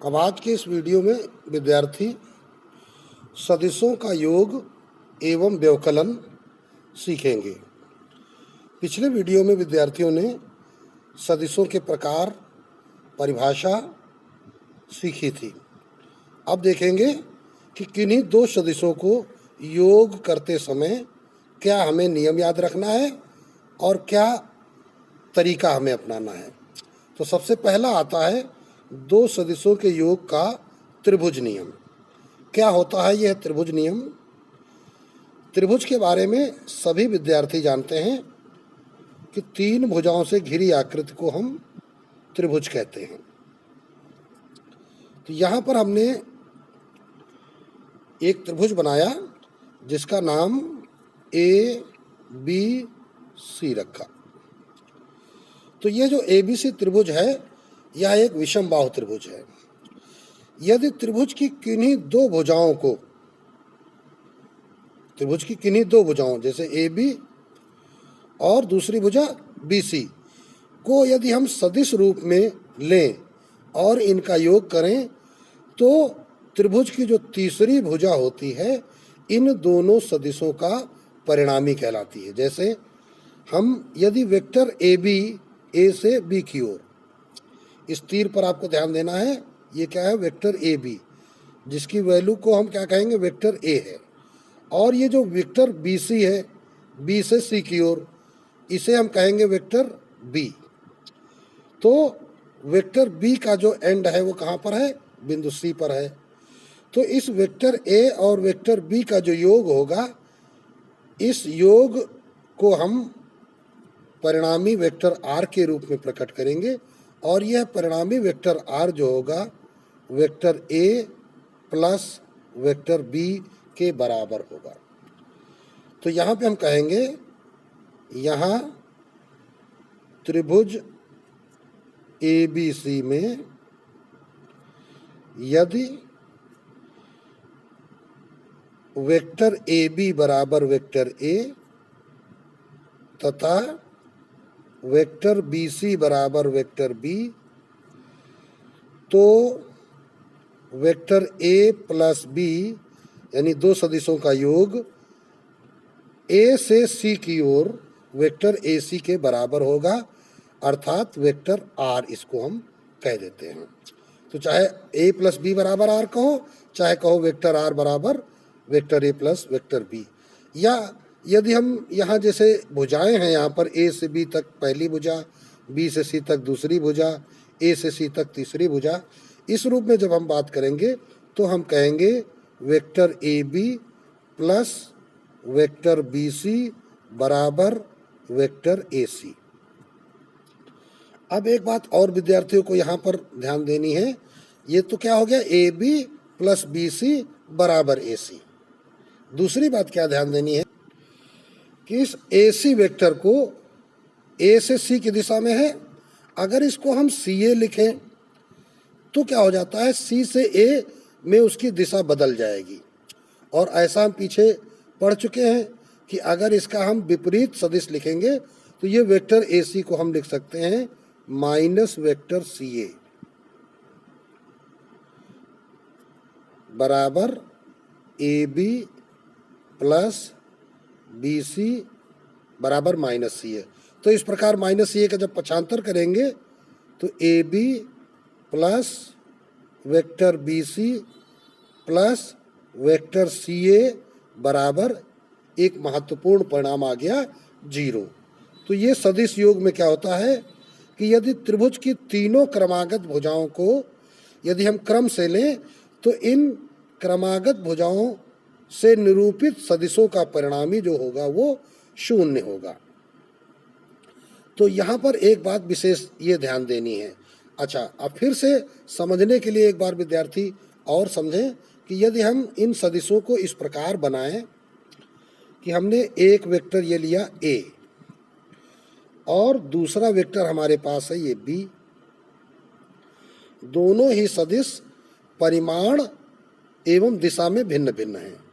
अब आज के इस वीडियो में विद्यार्थी सदिशों का योग एवं व्यवकलन सीखेंगे। पिछले वीडियो में विद्यार्थियों ने सदिशों के प्रकार, परिभाषा सीखी थी। अब देखेंगे कि किन्हीं दो सदिशों को योग करते समय क्या हमें नियम याद रखना है और क्या तरीका हमें अपनाना है। तो सबसे पहला आता है दो सदिशों के योग का त्रिभुज नियम। क्या होता है यह त्रिभुज नियम? त्रिभुज के बारे में सभी विद्यार्थी जानते हैं कि तीन भुजाओं से घिरी आकृति को हम त्रिभुज कहते हैं। तो यहाँ पर हमने एक त्रिभुज बनाया जिसका नाम ABC रखा। तो ये जो ABC त्रिभुज है यह एक विषम बाहु त्रिभुज है। यदि त्रिभुज की किन्हीं दो भुजाओं जैसे AB और दूसरी भुजा BC को यदि हम सदिश रूप में लें और इनका योग करें तो त्रिभुज की जो तीसरी भुजा होती है इन दोनों सदिशों का परिणामी कहलाती है। जैसे हम यदि वेक्टर AB A से B की ओर, इस तीर पर आपको ध्यान देना है, ये क्या है? वेक्टर AB, जिसकी वैल्यू को हम क्या कहेंगे? वेक्टर A है। और ये जो वेक्टर BC है, B से C की ओर, इसे हम कहेंगे वेक्टर B। तो वेक्टर B का जो एंड है वो कहाँ पर है? बिंदु C पर है। तो इस वेक्टर A और वेक्टर B का जो योग होगा, इस योग को हम परिणामी वेक्टर R के रूप में प्रकट करेंगे और यह परिणामी वेक्टर R जो होगा vector A plus vector B के बराबर होगा। तो यहाँ पे हम कहेंगे यहाँ त्रिभुज ABC में यदि वेक्टर AB बराबर वेक्टर A तथा वेक्टर BC बराबर वेक्टर B, तो वेक्टर A प्लस B यानी दो सदिशों का योग A से C की ओर वेक्टर AC के बराबर होगा, अर्थात वेक्टर R इसको हम कह देते हैं। तो चाहे A प्लस B बराबर R कहो, चाहे कहो वेक्टर R बराबर vector A plus vector B। या यदि हम यहाँ जैसे भुजाएं हैं, यहाँ पर A से B तक पहली भुजा, B से C तक दूसरी भुजा, A से C तक तीसरी भुजा, इस रूप में जब हम बात करेंगे तो हम कहेंगे vector AB plus vector BC बराबर वेक्टर AC। अब एक बात और विद्यार्थियों को यहाँ पर ध्यान देनी है, ये तो क्या हो गया? AB प्लस BC बराबर AC। दूसरी बात क्या ध्यान देनी है कि इस AC वेक्टर को A से C की दिशा में है, अगर इसको हम CA लिखें तो क्या हो जाता है? C से A में उसकी दिशा बदल जाएगी। और ऐसा हम पीछे पढ़ चुके हैं कि अगर इसका हम विपरीत सदिश लिखेंगे तो ये वेक्टर AC को हम लिख सकते हैं माइनस वेक्टर CA बराबर AB प्लस BC बराबर माइनस CA। तो इस प्रकार माइनस CA का जब पक्षांतर करेंगे तो AB plus vector BC plus vector CA बराबर एक महत्वपूर्ण परिणाम आ गया 0। तो ये सदिश योग में क्या होता है कि यदि त्रिभुज की तीनों क्रमागत भुजाओं को यदि हम क्रम से लें तो इन क्रमागत भुजाओं से निरूपित सदिशों का परिणामी जो होगा वो 0 होगा। तो यहाँ पर एक बात विशेष ये ध्यान देनी है। अच्छा, अब फिर से समझने के लिए एक बार विद्यार्थी और समझें कि यदि हम इन सदिशों को इस प्रकार बनाएं कि हमने एक वेक्टर ये लिया A और दूसरा वेक्टर हमारे पास है ये B, दोनों ही सदिश परिमाण एवं दिशा में भिन्न भिन्न हैं।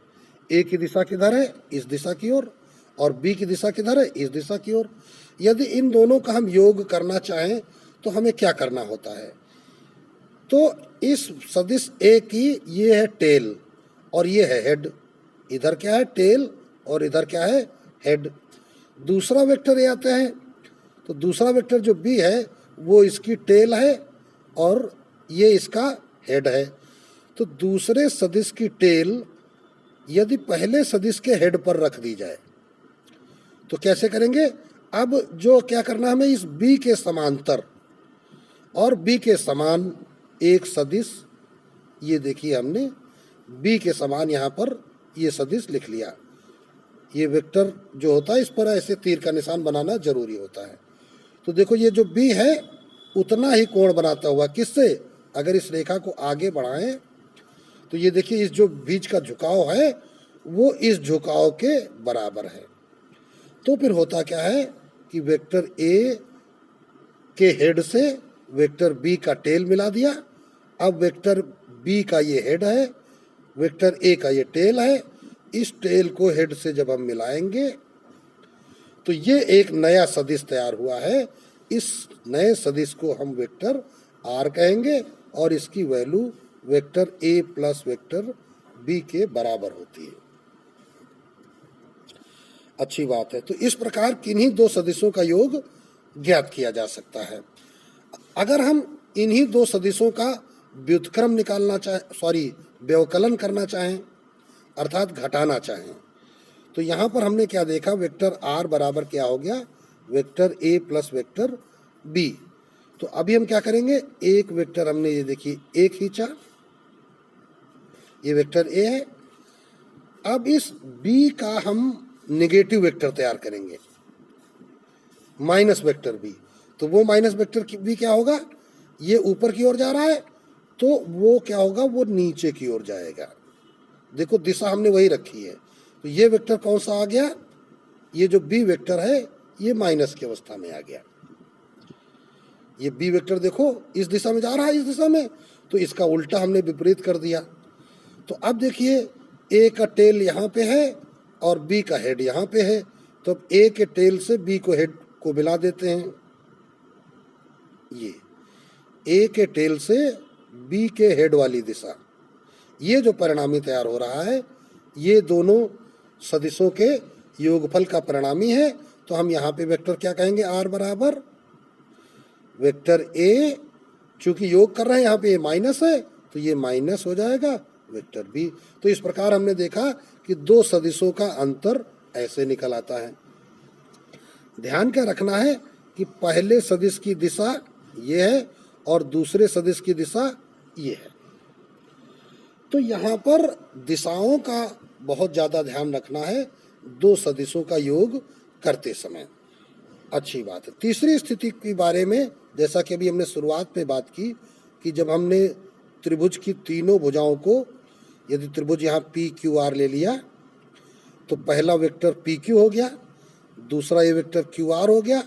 A की दिशा किधर है? इस दिशा की ओर, और B की दिशा किधर है? इस दिशा की ओर। यदि इन दोनों का हम योग करना चाहें तो हमें क्या करना होता है? तो इस सदिश ए की ये है टेल और ये है हेड। इधर क्या है? टेल, और इधर क्या है? हेड। दूसरा वेक्टर ये आता है, तो दूसरा वेक्टर जो बी है वो इसकी टेल है और ये इसका हेड है। तो दूसरे सदिश की टेल यदि पहले सदिश के हेड पर रख दी जाए तो कैसे करेंगे? अब जो क्या करना है हमें, इस बी के समांतर और बी के समान एक सदिश, ये देखिए हमने बी के समान यहाँ पर ये सदिश लिख लिया। ये वेक्टर जो होता है इस पर ऐसे तीर का निशान बनाना जरूरी होता है। तो देखो ये जो बी है उतना ही कोण बनाता हुआ, किससे? अगर इस रेखा को आगे बढ़ाएं तो ये देखिए इस जो बीच का झुकाव है वो इस झुकाव के बराबर है। तो फिर होता क्या है कि वेक्टर ए के हेड से वेक्टर बी का टेल मिला दिया। अब वेक्टर बी का ये हेड है, वेक्टर ए का ये टेल है। इस टेल को हेड से जब हम मिलाएंगे तो ये एक नया सदिश तैयार हुआ है। इस नए सदिश को हम वेक्टर आर कहेंगे और इसकी value vector A plus vector B के बराबर होती है। अच्छी बात है। तो इस प्रकार किन्हीं दो सदिशों का योग ज्ञात किया जा सकता है। अगर हम इन्हीं दो सदिशों का व्युत्क्रम निकालना व्यवकलन करना चाहें अर्थात घटाना चाहें, तो यहाँ पर हमने क्या देखा, वेक्टर आर बराबर क्या हो गया? Vector A plus vector B. तो अभी हम क्या करेंगे, एक वेक्टर हमने ये देखिए ए खींचा, ये वेक्टर ए है। अब इस बी का हम नेगेटिव वेक्टर तैयार करेंगे, माइनस वेक्टर बी। तो वो माइनस वेक्टर बी क्या होगा? ये ऊपर की ओर जा रहा है तो वो क्या होगा? वो नीचे की ओर जाएगा। देखो दिशा हमने वही रखी है। तो ये वेक्टर कौन सा आ गया? ये जो बी वेक्टर है ये माइनस की अवस्था में आ गया। ये बी वेक्टर देखो इस दिशा में जा रहा है, इस दिशा में, तो इसका उल्टा हमने विपरीत कर दिया। तो अब देखिए ए का टेल यहाँ पे है और बी का हेड यहाँ पे है। तो अब ए के टेल से बी को हेड को मिला देते हैं। ये ए के टेल से बी के हेड वाली दिशा, ये जो परिणामी तैयार हो रहा है ये दोनों सदिशों के योगफल का परिणामी है। तो हम यहाँ पे वेक्टर क्या कहेंगे? आर बराबर वेक्टर ए, चूंकि योग कर रहे हैं यहाँ पे ये माइनस है तो ये माइनस हो जाएगा वेक्टर बी। तो इस प्रकार हमने देखा कि दो सदिशों का अंतर ऐसे निकल आता है। ध्यान क्या रखना है कि पहले सदिश की दिशा ये है और दूसरे सदिश की दिशा ये है। तो यहाँ पर दिशाओं का बहुत ज़्यादा ध्यान रखना है दो सदिशों का योग करते समय। अच्छी बात है। तीसरी स्थिति के बारे में जैसा कि अभी हमने शुरुआत में बात की कि जब हमने त्रिभुज की तीनों भुजाओं को, यदि त्रिभुज यहाँ पी क्यू आर ले लिया तो पहला वेक्टर पी क्यू हो गया, दूसरा ये वेक्टर क्यू आर हो गया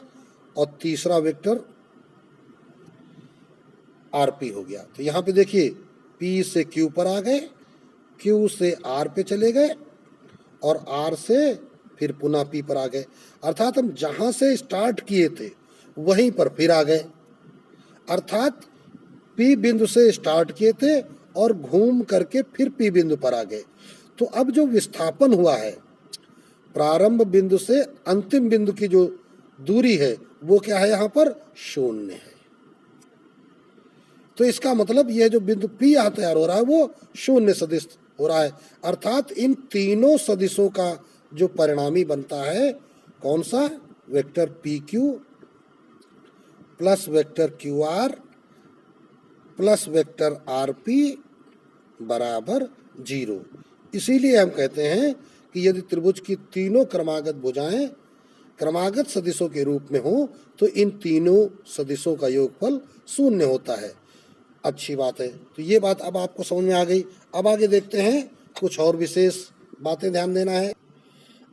और तीसरा वेक्टर आर पी हो गया। तो यहाँ पे देखिए पी से क्यू पर आ गए, क्यू से आर पे चले गए और आर से फिर पुनः पी पर आ गए। अर्थात हम जहाँ से स्टार्ट किए थे वहीं पर फिर आ गए। अर्थात पी बिंदु से स्टार्ट किए थे और घूम करके फिर पी बिंदु पर आ गए। तो अब जो विस्थापन हुआ है प्रारंभ बिंदु से अंतिम बिंदु की जो दूरी है वो क्या है? यहाँ पर शून्य है। तो इसका मतलब यह जो बिंदु पी यहाँ तैयार हो रहा है वो शून्य सदिश हो रहा है। अर्थात इन तीनों सदिशों का जो परिणामी बनता है कौन सा? Vector P Q plus vector Q R plus vector R P बराबर 0। इसीलिए हम कहते हैं कि यदि त्रिभुज की तीनों क्रमागत भुजाएं क्रमागत सदिशों के रूप में हो तो इन तीनों सदिशों का योगफल शून्य होता है। अच्छी बात है। तो ये बात अब आपको समझ में आ गई। अब आगे देखते हैं, कुछ और विशेष बातें ध्यान देना है।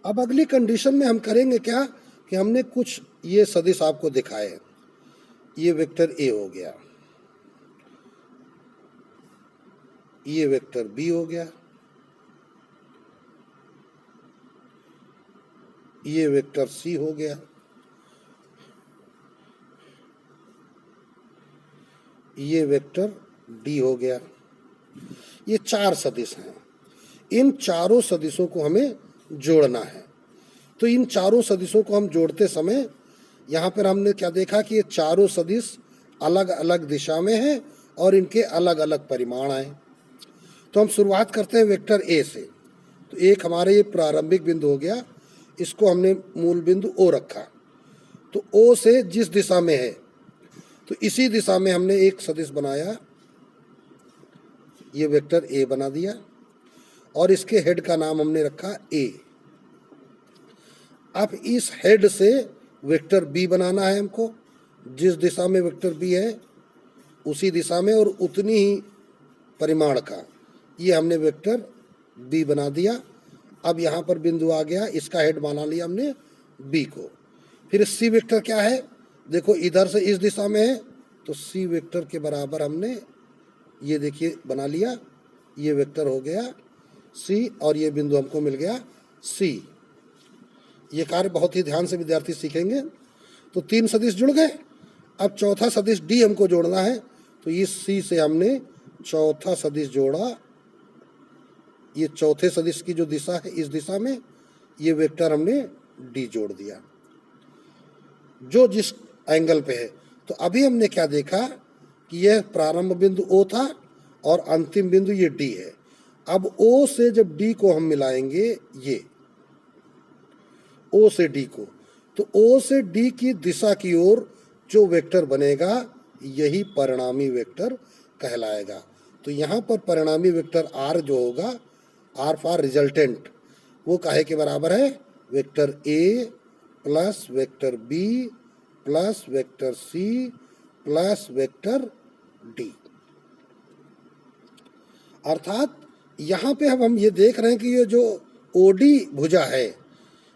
अब अगली कंडीशन में हम करेंगे क्या कि हमने कुछ ये सदिश आपको दिखाए। ये वेक्टर ए हो गया, ये वेक्टर बी हो गया, ये वेक्टर सी हो गया, ये वेक्टर डी हो गया। ये 4 सदिश हैं, इन चारों सदिशों को हमें जोड़ना है। तो इन चारों सदिशों को हम जोड़ते समय यहाँ पर हमने क्या देखा कि ये चारों सदिश अलग अलग दिशा में हैं और इनके अलग अलग परिमाण हैं। तो हम शुरुआत करते हैं वेक्टर ए से। तो एक हमारे ये प्रारंभिक बिंदु हो गया, इसको हमने मूल बिंदु ओ रखा। तो ओ से जिस दिशा में है तो इसी दिशा में हमने एक सदिश बनाया, ये वेक्टर ए बना दिया और इसके हेड का नाम हमने रखा ए। अब इस हेड से वेक्टर बी बनाना है हमको, जिस दिशा में वेक्टर बी है उसी दिशा में और उतनी ही परिमाण का, ये हमने वेक्टर बी बना दिया। अब यहाँ पर बिंदु आ गया, इसका हेड बना लिया हमने बी को। फिर सी वेक्टर क्या है, देखो इधर से इस दिशा में है तो सी वेक्टर के बराबर हमने ये देखिए बना लिया, ये वेक्टर हो गया सी और ये बिंदु हमको मिल गया सी। ये कार्य बहुत ही ध्यान से विद्यार्थी सीखेंगे। तो 3 सदिश जुड़ गए। अब चौथा सदिश डी हमको जोड़ना है, तो इस सी से हमने चौथा सदिश जोड़ा। ये चौथे सदिश की जो दिशा है इस दिशा में, ये वेक्टर हमने डी जोड़ दिया जो जिस एंगल पे है। तो अभी हमने क्या देखा कि यह प्रारंभ बिंदु ओ था और अंतिम बिंदु ये डी है। अब ओ से जब डी को हम मिलाएंगे, ये ओ से डी को, तो ओ से डी की दिशा की ओर जो वेक्टर बनेगा यही परिणामी वेक्टर कहलाएगा। तो यहाँ पर परिणामी वेक्टर आर जो होगा, आर फॉर रिजल्टेंट, वो काहे के बराबर है, vector A plus vector B plus vector C plus vector D. अर्थात यहाँ पे हम ये देख रहे हैं कि ये जो ओडी भुजा है,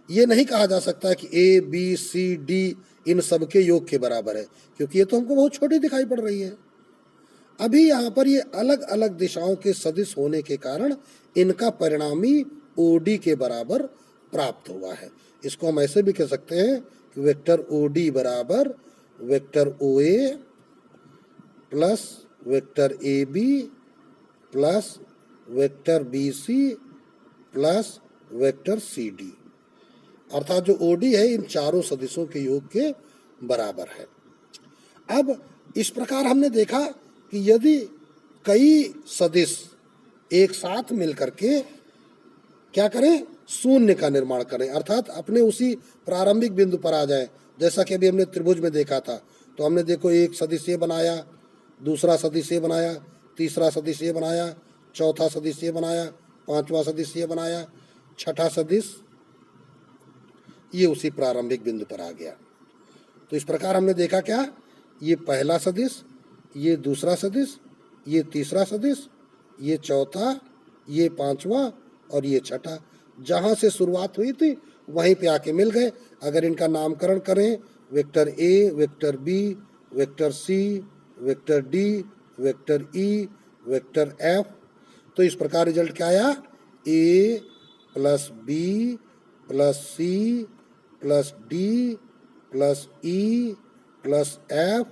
ये नहीं कहा जा सकता कि ए बी सी डी इन सब के योग के बराबर है, क्योंकि ये तो हमको बहुत छोटी दिखाई पड़ रही है। अभी यहाँ पर ये अलग अलग दिशाओं के सदिश होने के कारण इनका परिणामी ओडी के बराबर प्राप्त हुआ है। इसको हम ऐसे भी कह सकते हैं कि वेक्टर ओडी बराबर vector O A plus vector A B plus vector B C plus vector C D. अर्थात जो ओडी है इन चारों सदिशों के योग के बराबर है। अब इस प्रकार हमने देखा कि यदि कई सदिश एक साथ मिलकर के क्या करें, शून्य का निर्माण करें, अर्थात अपने उसी प्रारंभिक बिंदु पर आ जाए। जैसा कि अभी हमने त्रिभुज में देखा था, तो हमने देखो एक सदिश ये बनाया, दूसरा सदिश ये बनाया, तीसरा सदिश ये बनाया, चौथा सदिश ये बनाया, पांचवा सदिश ये बनाया, छठा सदिश ये उसी प्रारंभिक बिंदु पर आ गया। तो इस प्रकार हमने देखा क्या, ये पहला सदिश, ये दूसरा सदिश, ये तीसरा सदिश, ये चौथा, ये पांचवा और ये छठा, जहाँ से शुरुआत हुई थी वहीं पे आके मिल गए। अगर इनका नामकरण करें, vector A, vector B, vector C, vector D, vector E, vector F, तो इस प्रकार रिजल्ट क्या आया, A plus B plus C plus D plus E plus F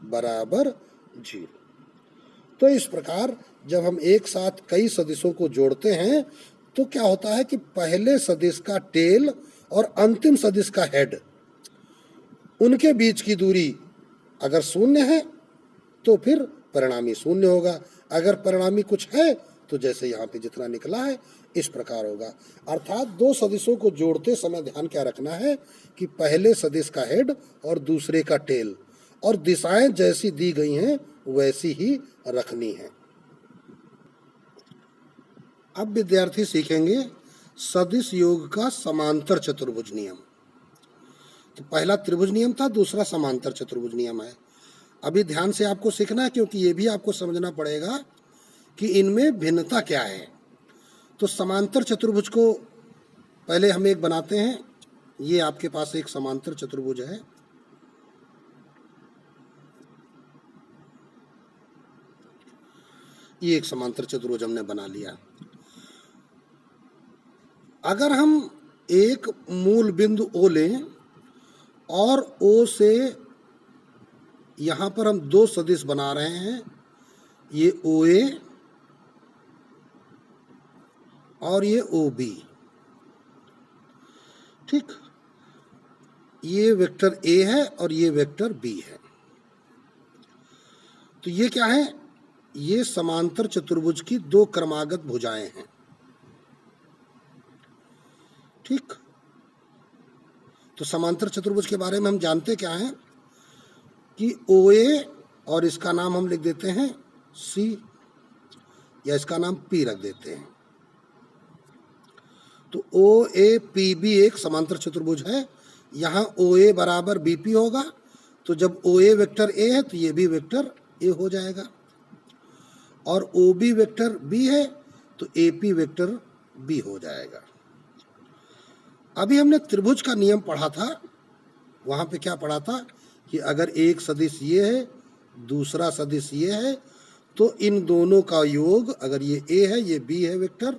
बराबर 0। तो इस प्रकार जब हम एक साथ कई सदिशों को जोड़ते हैं तो क्या होता है कि पहले सदिश का टेल और अंतिम सदिश का हेड, उनके बीच की दूरी अगर शून्य है तो फिर परिणामी शून्य होगा। अगर परिणामी कुछ है तो जैसे यहाँ पे जितना निकला है इस प्रकार होगा। अर्थात दो सदिशों को जोड़ते समय ध्यान क्या रखना है कि पहले सदिश का हेड और दूसरे का टेल, और दिशाएं जैसी दी गई हैं वैसी ही रखनी है। अब विद्यार्थी सीखेंगे सदिश योग का समांतर चतुर्भुज नियम। तो पहला त्रिभुज नियम था, दूसरा समांतर चतुर्भुज नियम है। अभी ध्यान से आपको सीखना है, क्योंकि ये भी आपको समझना पड़ेगा कि इनमें भिन्नता क्या है। तो समांतर चतुर्भुज को पहले हम एक बनाते हैं। ये आपके पास एक समांतर चतुर्भुज है। ये एक समांतर चतुर्भुज हमने बना लिया। अगर हम एक मूल बिंदु O लें और O से यहाँ पर हम दो सदिश बना रहे हैं, ये OA और ये OB, ठीक। ये वेक्टर A है और ये वेक्टर B है। तो ये क्या है? ये समांतर चतुर्भुज की दो क्रमागत भुजाएं हैं, ठीक। तो समांतर चतुर्भुज के बारे में हम जानते क्या हैं कि OA और इसका नाम हम लिख देते हैं C, या इसका नाम P रख देते हैं। तो OAPB एक समांतर चतुर्भुज है। यहाँ OA बराबर BP होगा, तो जब OA वेक्टर A है तो ये भी वेक्टर A हो जाएगा, और OB वेक्टर B है तो AP वेक्टर B हो जाएगा। अभी हमने त्रिभुज का नियम पढ़ा था, वहाँ पे क्या पढ़ा था कि अगर एक सदिश ये है, दूसरा सदिश ये है, तो इन दोनों का योग, अगर ये A है ये B है वेक्टर,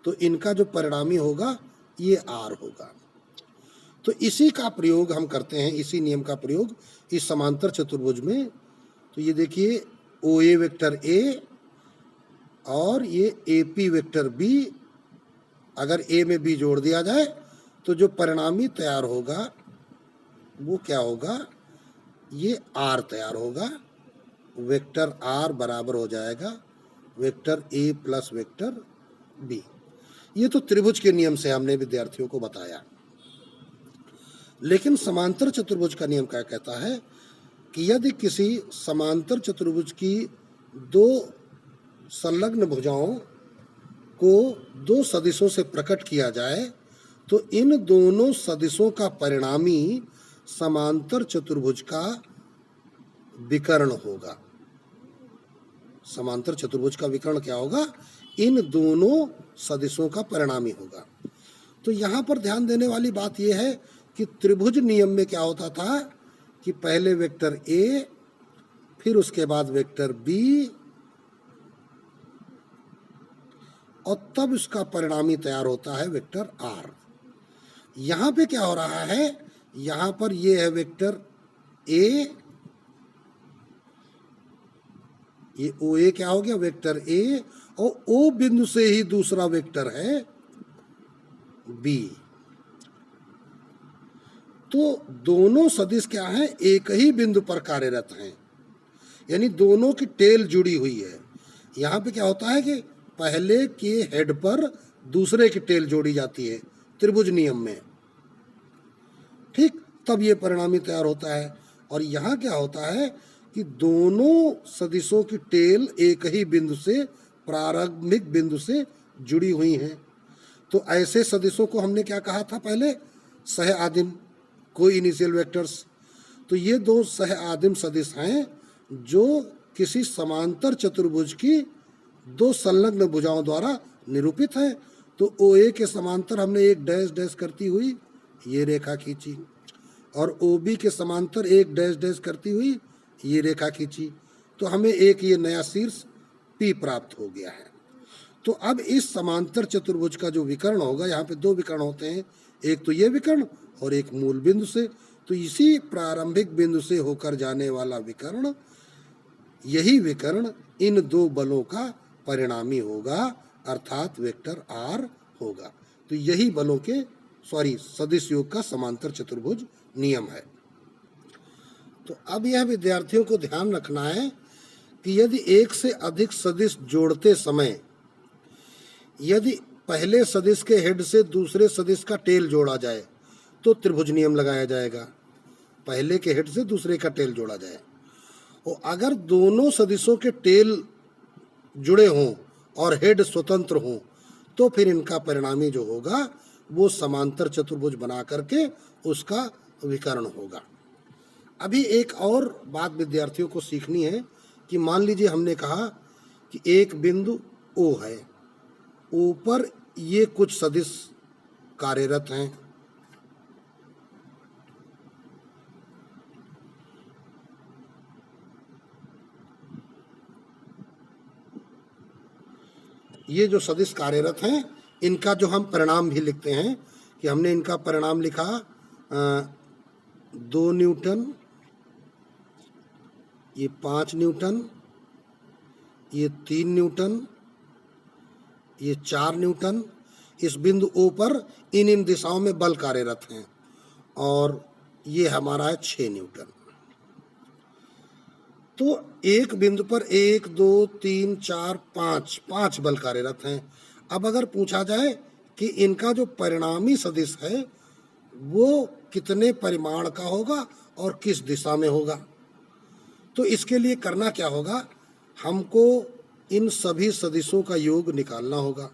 तो इनका जो परिणामी होगा ये R होगा। तो इसी का प्रयोग हम करते हैं, इसी नियम का प्रयोग इस समांतर चतुर्भुज में। तो ये देखिए OA वेक्टर A और ये AP वेक्टर B, अगर A में B जोड़ दिया जाए तो जो परिणामी तैयार होगा वो क्या होगा? ये R तैयार होगा। वेक्टर R बराबर हो जाएगा vector A plus vector B। ये तो त्रिभुज के नियम से हमने विद्यार्थियों को बताया। लेकिन समांतर चतुर्भुज का नियम क्या कहता है कि यदि किसी समांतर चतुर्भुज की दो संलग्न भुजाओं को दो सदिशों से प्रकट किया जाए तो इन दोनों सदिशों का परिणामी समांतर चतुर्भुज का विकर्ण होगा। समांतर चतुर्भुज का विकर्ण क्या होगा? इन दोनों सदिशों का परिणामी होगा। तो यहाँ पर ध्यान देने वाली बात यह है कि त्रिभुज नियम में क्या होता था कि पहले वेक्टर A, फिर उसके बाद वेक्टर B, और तब इसका परिणामी तैयार होता है वेक्टर R। यहाँ पे क्या हो रहा है? यहाँ पर ये है वेक्टर A, ये OA क्या हो गया? वेक्टर A, और O बिंदु से ही दूसरा वेक्टर है B। तो दोनों सदिश क्या हैं? एक ही बिंदु पर कार्यरत हैं, यानी दोनों की टेल जुड़ी हुई है। यहाँ पे क्या होता है कि पहले के हेड पर दूसरे की टेल जोड़ी जाती है त्रिभुज नियम में, ठीक। तब ये परिणामी तैयार होता है। और यहाँ क्या होता है कि दोनों सदिशों की टेल एक ही बिंदु से, प्रारंभिक बिंदु से जुड़ी हुई हैं। तो ऐसे सदिशों को हमने क्या कहा था पहले? सह आदिम, कोई इनिशियल वेक्टर्स। तो ये दो सह आदिम सदिश हैं जो किसी समांतर चतुर्भुज की दो संलग्न भुजाओं द्वारा निरूपित है। तो OA के समांतर हमने एक डैश डैश करती हुई ये रेखा खींची, और OB के समांतर एक डैश डैश करती हुई ये रेखा खींची, तो हमें एक ये नया शीर्ष P प्राप्त हो गया है। तो अब इस समांतर चतुर्भुज का जो विकर्ण होगा, यहाँ पे दो विकर्ण होते हैं, एक तो ये विकर्ण और एक मूल बिंदु से। तो इसी प्रारंभिक बिंदु से होकर जाने वाला विकर्ण, यही विकर्ण इन दो बलों का परिणामी होगा, अर्थात वेक्टर R होगा। तो यही बलों के सदिश योग का समांतर चतुर्भुज नियम है। तो अब यह विद्यार्थियों को ध्यान रखना है कि यदि एक से अधिक सदिश जोड़ते समय यदि पहले सदिश के हेड से दूसरे सदिश का टेल जोड़ा जाए तो त्रिभुज नियम लगाया जाएगा। पहले के हेड से दूसरे का टेल जोड़ा जाए, और अगर दोनों सदिशों के टेल जुड़े हों और हेड स्वतंत्र हों तो फिर इनका परिणामी जो होगा वो समांतर चतुर्भुज बना करके उसका विकर्ण होगा। अभी एक और बात विद्यार्थियों को सीखनी है कि मान लीजिए हमने कहा कि एक बिंदु O है, O पर ये कुछ सदिश कार्यरत हैं। ये जो सदिश कार्यरत हैं इनका जो हम परिणाम भी लिखते हैं कि हमने इनका परिणाम लिखा 2 न्यूटन, ये 5 न्यूटन, ये 3 न्यूटन, ये 4 न्यूटन। इस बिंदु O पर इन दिशाओं में बल कार्यरत हैं और ये हमारा है 6 न्यूटन। तो एक बिंदु पर 1 2 3 4 5 बल कार्यरत हैं। अब अगर पूछा जाए कि इनका जो परिणामी सदिश है वो कितने परिमाण का होगा और किस दिशा में होगा, तो इसके लिए करना क्या होगा, हमको इन सभी सदिशों का योग निकालना होगा।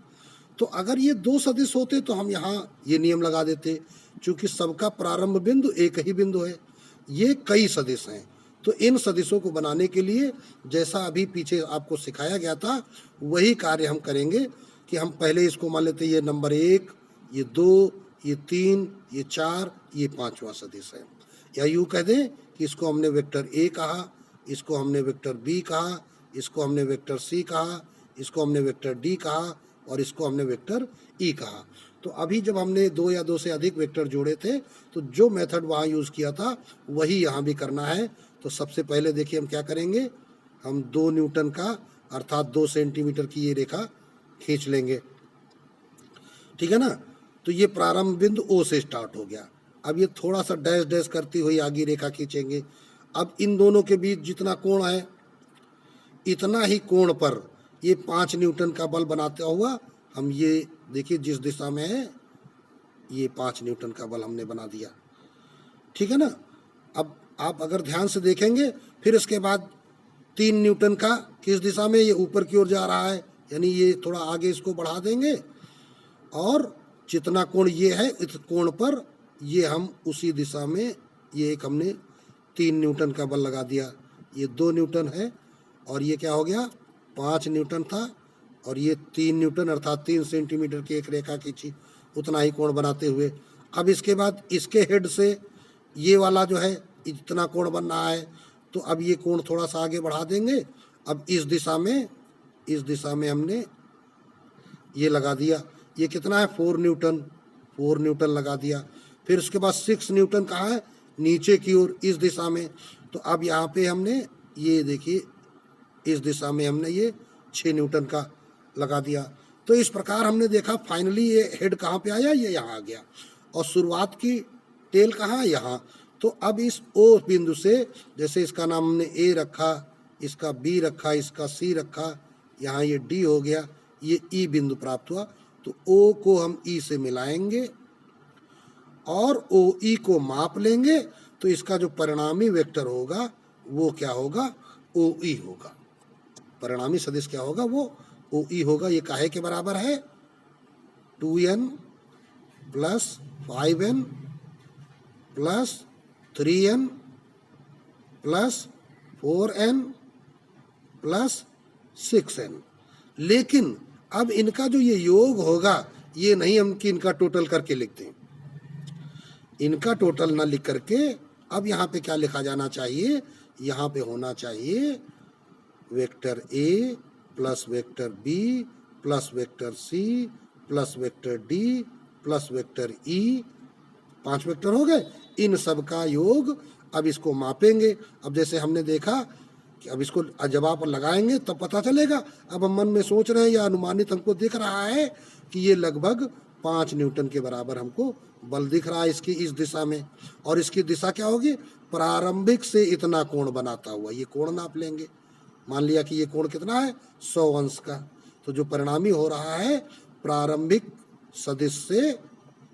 तो अगर ये 2 सदिश होते तो हम यहाँ ये नियम लगा देते, क्योंकि सबका प्रारंभ बिंदु एक ही बिंदु है। ये कई सदिश हैं, तो इन सदिशों को बनाने के लिए जैसा अभी पीछे आपको सिखाया गया था वही कार्य हम करेंगे कि हम पहले इसको मान लेते, ये नंबर 1, ये 2, ये 3, ये 4, ये 5वां सदिश है। या यूँ कह दें कि इसको हमने वेक्टर A कहा, इसको हमने वेक्टर B कहा, इसको हमने वेक्टर C कहा, इसको हमने वेक्टर D कहा और इसको हमने वेक्टर E कहा। तो अभी जब हमने 2 या 2 से अधिक वेक्टर जोड़े थे तो जो मेथड वहाँ यूज़ किया था वही यहाँ भी करना है। तो सबसे पहले देखिए हम क्या करेंगे, हम 2 न्यूटन का अर्थात 2 सेंटीमीटर की ये रेखा खींच लेंगे, ठीक है ना। तो ये प्रारंभ बिंदु O से स्टार्ट हो गया। अब ये थोड़ा सा डैश डैश करती हुई आगे रेखा खींचेंगे। अब इन दोनों के बीच जितना कोण है इतना ही कोण पर ये 5 न्यूटन का बल बनाते हुआ हम ये देखिए जिस दिशा में है ये 5 न्यूटन का बल हमने बना दिया, ठीक है ना। अब आप अगर ध्यान से देखेंगे फिर इसके बाद 3 न्यूटन का किस दिशा में, ये ऊपर की ओर जा रहा है, यानी ये थोड़ा आगे इसको बढ़ा देंगे और जितना कोण ये है इस कोण पर ये हम उसी दिशा में ये एक हमने 3 न्यूटन का बल लगा दिया। ये 2 न्यूटन है और ये क्या हो गया 5 न्यूटन था और ये 3 न्यूटन अर्थात 3 सेंटीमीटर की एक रेखा खींची उतना ही कोण बनाते हुए। अब इसके बाद इसके हेड से ये वाला जो है इतना कोण बन रहा है, तो अब ये कोण थोड़ा सा आगे बढ़ा देंगे। अब इस दिशा में हमने ये लगा दिया, ये कितना है 4 न्यूटन लगा दिया। फिर उसके बाद 6 न्यूटन कहाँ है, नीचे की ओर इस दिशा में। तो अब यहाँ पे हमने ये देखिए इस दिशा में हमने ये 6 न्यूटन का लगा दिया। तो इस प्रकार हमने देखा फाइनली ये हेड कहाँ पे आया, ये यहाँ आ गया और शुरुआत की टेल कहाँ, यहाँ। तो अब इस O बिंदु से जैसे इसका नाम हमने A रखा, इसका B रखा, इसका C रखा, यहाँ ये D हो गया, ये E बिंदु प्राप्त हुआ। तो O को हम E से मिलाएंगे और OE को माप लेंगे, तो इसका जो परिणामी वेक्टर होगा वो क्या होगा, OE होगा। परिणामी सदिश क्या होगा, वो OE होगा। ये काहे के बराबर है, 2n plus 5n plus 3n plus 4n plus 6n। लेकिन अब इनका जो ये योग होगा ये नहीं हम कि इनका टोटल करके लिखते हैं, इनका टोटल ना लिख करके अब यहाँ पे क्या लिखा जाना चाहिए, यहाँ पे होना चाहिए vector A plus vector B plus vector C plus vector D plus vector E। 5 vector हो गए, इन सब का योग। अब इसको मापेंगे। अब जैसे हमने देखा कि अब इसको जब आप लगाएंगे तब पता चलेगा। अब हम मन में सोच रहे हैं या अनुमानित हमको दिख रहा है कि ये लगभग 5 न्यूटन के बराबर हमको बल दिख रहा है इसकी इस दिशा में। और इसकी दिशा क्या होगी, प्रारंभिक से इतना कोण बनाता हुआ ये कोण नाप लेंगे। मान लिया कि ये कोण कितना है 100 अंश का। तो जो परिणामी हो रहा है प्रारंभिक सदिश से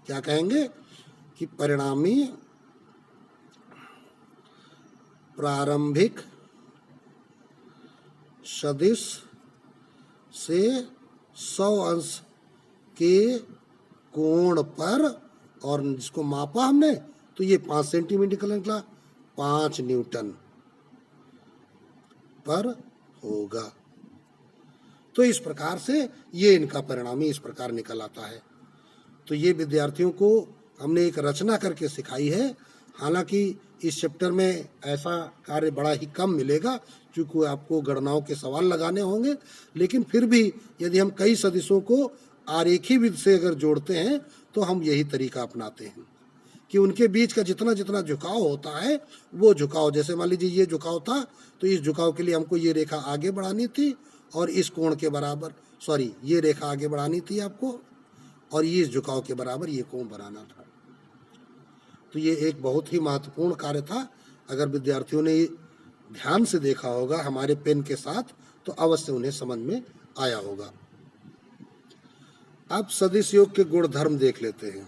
क्या कहेंगे कि प्रारंभिक सदिश से 100 अंश के कोण पर, और जिसको मापा हमने तो ये 5 सेंटीमीटर निकला, 5 न्यूटन पर होगा। तो इस प्रकार से ये इनका परिणामी इस प्रकार निकल आता है। तो ये विद्यार्थियों को हमने एक रचना करके सिखाई है। हालांकि इस चैप्टर में ऐसा कार्य बड़ा ही कम मिलेगा क्योंकि आपको गणनाओं के सवाल लगाने होंगे, लेकिन फिर भी यदि हम कई सदिशों को आरेखी विधि से अगर जोड़ते हैं तो हम यही तरीका अपनाते हैं कि उनके बीच का जितना जितना झुकाव होता है वो झुकाव, जैसे मान लीजिए ये झुकाव था तो इस झुकाव के लिए हमको ये रेखा आगे बढ़ानी थी और इस कोण के बराबर, सॉरी ये रेखा आगे बढ़ानी थी आपको, और ये इस झुकाव के बराबर ये कोण बनाना था। तो ये एक बहुत ही महत्वपूर्ण कार्य था। अगर विद्यार्थियों ने ध्यान से देखा होगा हमारे पेन के साथ तो अवश्य उन्हें समझ में आया होगा। अब सदिश योग के गुण धर्म देख लेते हैं।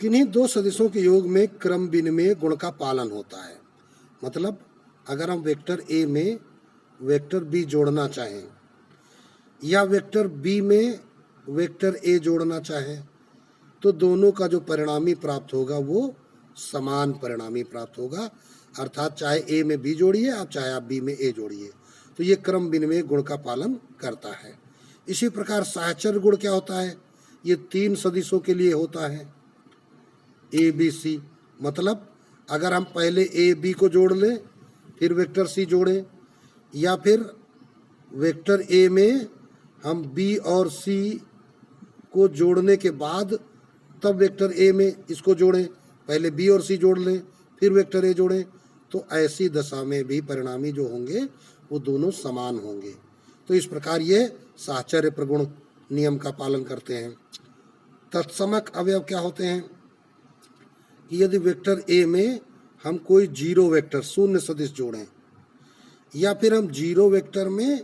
किन्हीं दो सदिशों के योग में क्रम विनिमय गुण का पालन होता है। मतलब अगर हम वेक्टर ए में वेक्टर बी जोड़ना चाहें या वेक्टर बी में वेक्टर ए जोड़ना चाहें तो दोनों का जो परिणामी प्राप्त होगा वो समान परिणामी प्राप्त होगा। अर्थात चाहे ए में बी जोड़िए आप, चाहे आप बी में ए जोड़िए, तो ये क्रम विनिमय गुण का पालन करता है। इसी प्रकार साहचर्य गुण क्या होता है? ये तीन सदिशों के लिए होता है, ए बी सी। मतलब अगर हम पहले ए बी को जोड़ लें फिर वेक्टर सी जोड़ें, या फिर वेक्टर ए में हम बी और सी को जोड़ने के बाद तब वेक्टर ए में इसको जोड़ें, पहले बी और सी जोड़ लें फिर वेक्टर ए जोड़ें, तो ऐसी दशा में भी परिणामी जो होंगे वो दोनों समान होंगे। तो इस प्रकार ये साहचर्य प्रगुण नियम का पालन करते हैं। तत्समक अवयव क्या होते हैं कि यदि वेक्टर ए में हम कोई जीरो वेक्टर शून्य सदिश जोड़ें या फिर हम जीरो वेक्टर में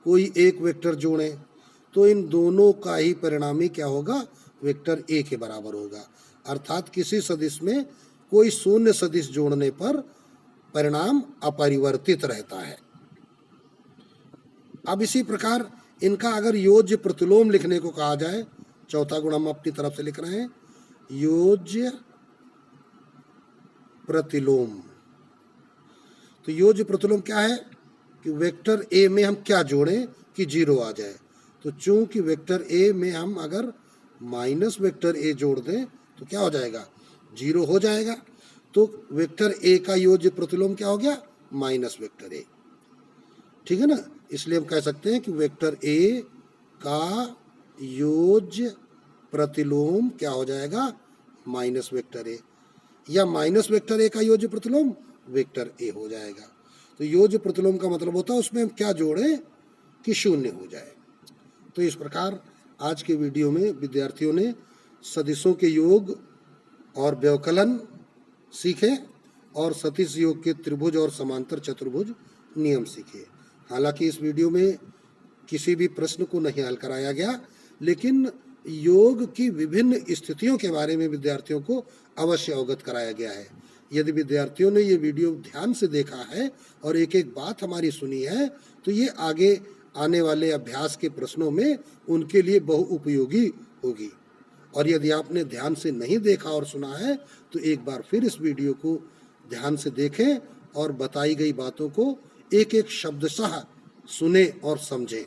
कोई एक वेक्टर जोड़ें तो इन दोनों का ही परिणामी क्या होगा? वेक्टर ए के बराबर होगा। अर्थात किसी सदिश में कोई शून्य सदिश जोड़ने पर परिणाम अपरिवर्तित रहता है। अब इसी प्रकार इनका अगर योज्य प्रतिलोम लिखने को कहा जाए, चौथा गुण हम अपनी तरफ से लिख रहे हैं, योज्य प्रतिलोम। तो योज्य प्रतिलोम क्या है कि वेक्टर ए में हम क्या जोड़ें कि जीरो आ जाए। तो चूंकि वेक्टर ए में हम अगर माइनस वेक्टर ए जोड़ दें तो क्या हो जाएगा? जीरो हो जाएगा। तो वेक्टर ए का योज्य प्रतिलोम क्या हो गया? Minus vector A. ठीक है ना? इसलिए हम कह सकते हैं कि वेक्टर ए का योज्य प्रतिलोम क्या हो जाएगा? माइनस वेक्टर ए, या माइनस वेक्टर ए का योज्य प्रतिलोम वेक्टर ए हो जाएगा। तो योज्य प्रतिलोम का मतलब होता है उसमें हम क्या जोड़ें कि शून्य हो जाए। तो इस प्रकार आज के वीडियो में विद्यार्थियों ने सदिशों के योग और व्यवकलन सीखे और सदिश योग के त्रिभुज और समांतर चतुर्भुज नियम सीखे। हालांकि इस वीडियो में किसी भी प्रश्न को नहीं हल कराया गया, लेकिन योग की विभिन्न स्थितियों के बारे में विद्यार्थियों को अवश्य अवगत कराया गया है। यदि विद्यार्थियों ने ये वीडियो ध्यान से देखा है और एक एक बात हमारी सुनी है तो ये आगे आने वाले अभ्यास के प्रश्नों में उनके लिए बहुउपयोगी होगी। और यदि आपने ध्यान से नहीं देखा और सुना है तो एक बार फिर इस वीडियो को ध्यान से देखें और बताई गई बातों को एक एक शब्दशः सुने और समझें।